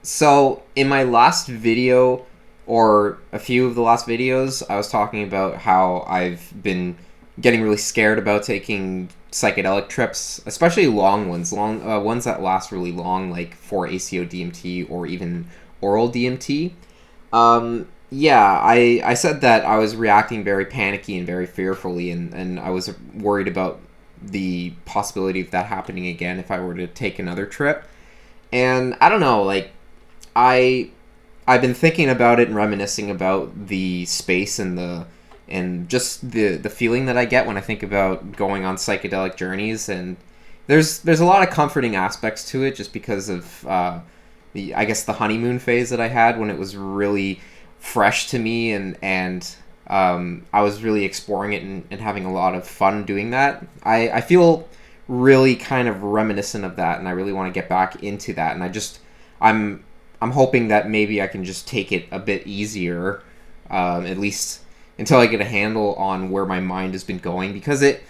So in my last video, or a few of the last videos, I was talking about how I've been getting really scared about taking psychedelic trips, especially long ones, long ones that last really long, like for ACO DMT or even oral DMT. Yeah, I said that I was reacting very panicky and very fearfully, and I was worried about the possibility of that happening again if I were to take another trip. And I don't know, like I I've been thinking about it and reminiscing about the space and just the feeling that I get when I think about going on psychedelic journeys. And there's a lot of comforting aspects to it, just because of the, I guess, the honeymoon phase that I had when it was really fresh to me, and I was really exploring it and having a lot of fun doing that. I feel really kind of reminiscent of that, and I really want to get back into that. And I'm I'm hoping that maybe I can just take it a bit easier, at least until I get a handle on where my mind has been going, because it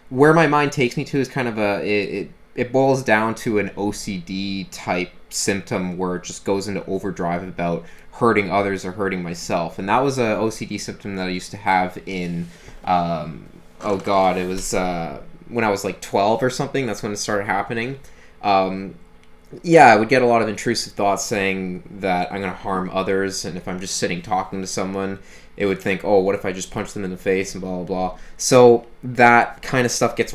where my mind takes me to is kind of it boils down to an OCD type symptom where it just goes into overdrive about hurting others or hurting myself. And that was a OCD symptom that I used to have in oh god, it was when I was like 12 or something. That's when it started happening. Yeah, I would get a lot of intrusive thoughts saying that I'm going to harm others, and if I'm just sitting talking to someone, it would think, oh, what if I just punch them in the face, and blah, blah, blah. So that kind of stuff gets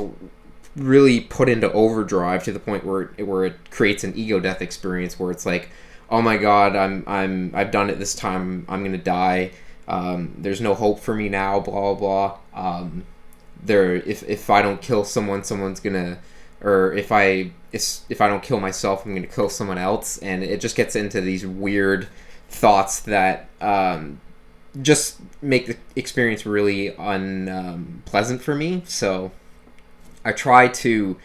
really put into overdrive to the point where it creates an ego death experience where it's like, oh my god, I've done it this time, I'm going to die, there's no hope for me now, blah, blah, blah. If I don't kill someone, someone's going to, or if I don't kill myself, I'm going to kill someone else. And it just gets into these weird thoughts that just make the experience really unpleasant for me. So I try to,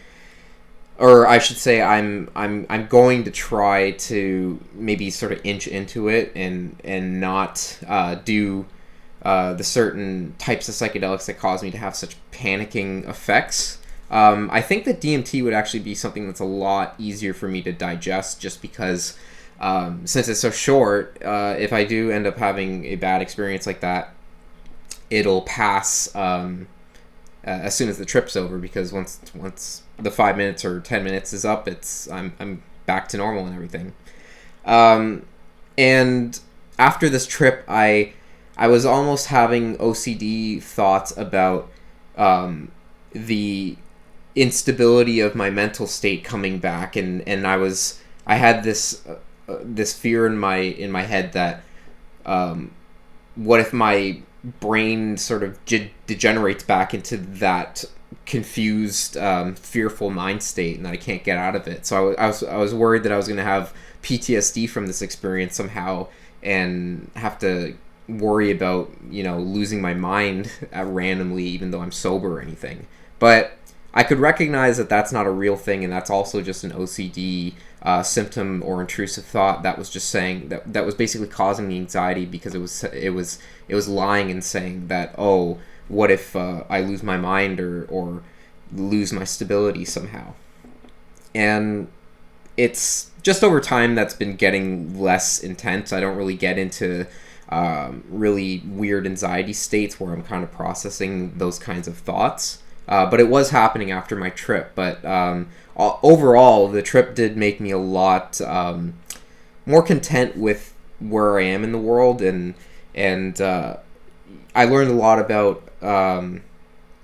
or I should say, I'm going to try to maybe sort of inch into it and not do the certain types of psychedelics that cause me to have such panicking effects. I think that DMT would actually be something that's a lot easier for me to digest, just because since it's so short, if I do end up having a bad experience like that, it'll pass as soon as the trip's over, because once the 5 minutes or 10 minutes is up, I'm back to normal and everything. And after this trip, I was almost having OCD thoughts about the instability of my mental state coming back, and I had this this fear in my head that what if my brain sort of degenerates back into that confused, fearful mind state, and that I can't get out of it. So I was worried that I was going to have PTSD from this experience somehow, and have to worry about, losing my mind randomly, even though I'm sober or anything. But I could recognize that that's not a real thing, and that's also just an OCD symptom or intrusive thought that was just saying that was basically causing me anxiety, because it was lying and saying that, oh, what if I lose my mind or lose my stability somehow. And it's just over time that's been getting less intense. I don't really get into really weird anxiety states where I'm kind of processing those kinds of thoughts. But it was happening after my trip. But overall, the trip did make me a lot more content with where I am in the world, and I learned a lot about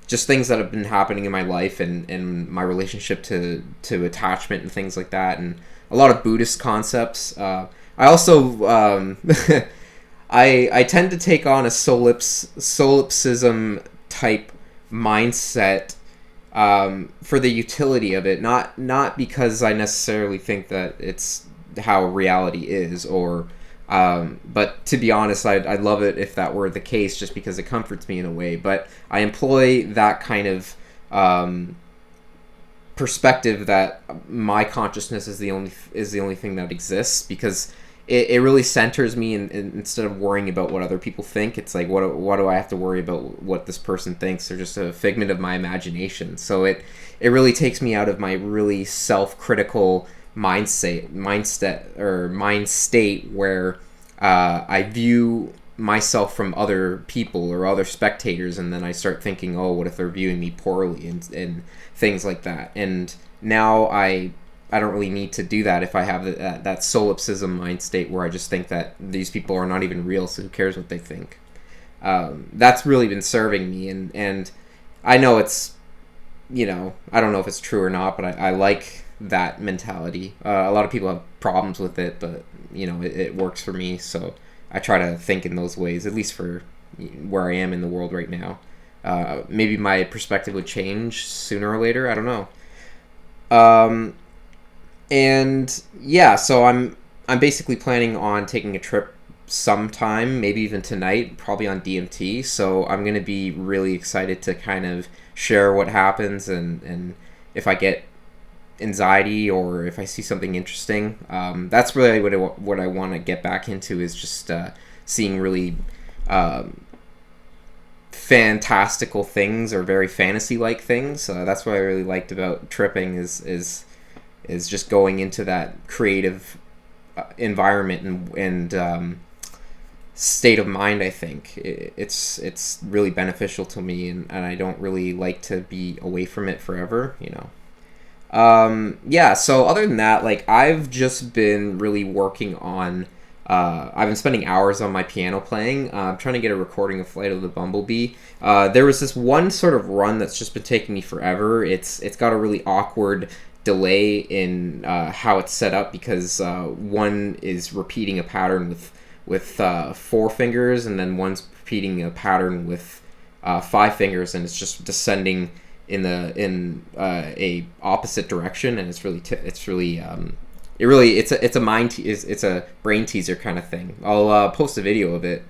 just things that have been happening in my life, and my relationship to attachment and things like that, and a lot of Buddhist concepts. I also I tend to take on a solipsism type mindset for the utility of it, not because I necessarily think that it's how reality is, or but to be honest, I'd love it if that were the case, just because it comforts me in a way. But I employ that kind of perspective that my consciousness is the only thing that exists, because it really centers me, and instead of worrying about what other people think, it's like, what do I have to worry about what this person thinks? They're just a figment of my imagination. So it really takes me out of my really self-critical mind state where I view myself from other people or other spectators, and then I start thinking, oh, what if they're viewing me poorly, and things like that. And now I don't really need to do that if I have that solipsism mind state where I just think that these people are not even real, so who cares what they think. That's really been serving me, and I know it's, I don't know if it's true or not, but I like that mentality. A lot of people have problems with it, but it works for me, so I try to think in those ways, at least for where I am in the world right now. Maybe my perspective would change sooner or later, I don't know. And yeah, so I'm basically planning on taking a trip sometime, maybe even tonight, probably on DMT. So I'm gonna be really excited to kind of share what happens, and if I get anxiety or if I see something interesting. That's really what I want to get back into, is just seeing really fantastical things, or very fantasy-like things. That's what I really liked about tripping, is just going into that creative environment and state of mind. I think it's really beneficial to me, and I don't really like to be away from it forever, Yeah, so other than that, like, I've just been really working on, I've been spending hours on my piano playing. I'm trying to get a recording of Flight of the Bumblebee. There was this one sort of run that's just been taking me forever. It's got a really awkward delay in how it's set up, because one is repeating a pattern with 4 fingers, and then one's repeating a pattern with 5 fingers, and it's just descending in a opposite direction, and it's a brain teaser kind of thing. I'll post a video of it.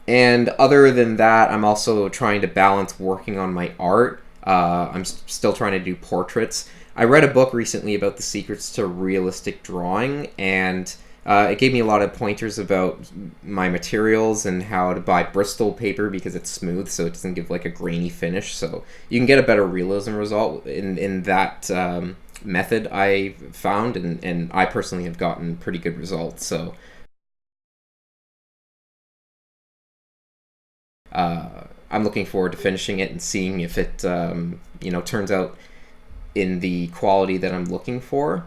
And other than that, I'm also trying to balance working on my art. I'm still trying to do portraits. I read a book recently about the secrets to realistic drawing, and it gave me a lot of pointers about my materials and how to buy Bristol paper, because it's smooth, so it doesn't give like a grainy finish. So you can get a better realism result in that method, I found, and I personally have gotten pretty good results. So I'm looking forward to finishing it and seeing if it turns out in the quality that I'm looking for.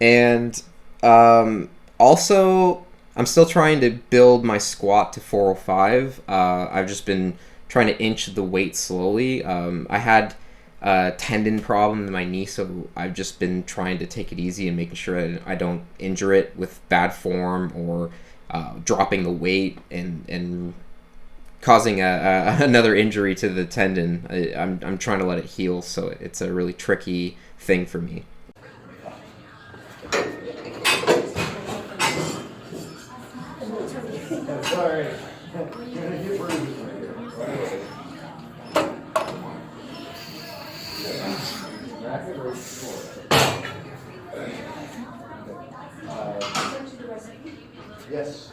And also, I'm still trying to build my squat to 405. I've just been trying to inch the weight slowly. I had a tendon problem in my knee, so I've just been trying to take it easy and making sure I don't injure it with bad form, or dropping the weight and causing another injury to the tendon. I'm trying to let it heal, so it's a really tricky thing for me. Sorry. Yes.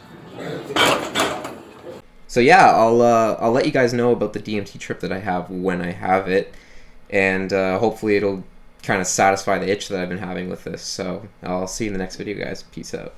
So yeah, I'll let you guys know about the DMT trip that I have when I have it, and hopefully it'll kind of satisfy the itch that I've been having with this. So I'll see you in the next video, guys. Peace out.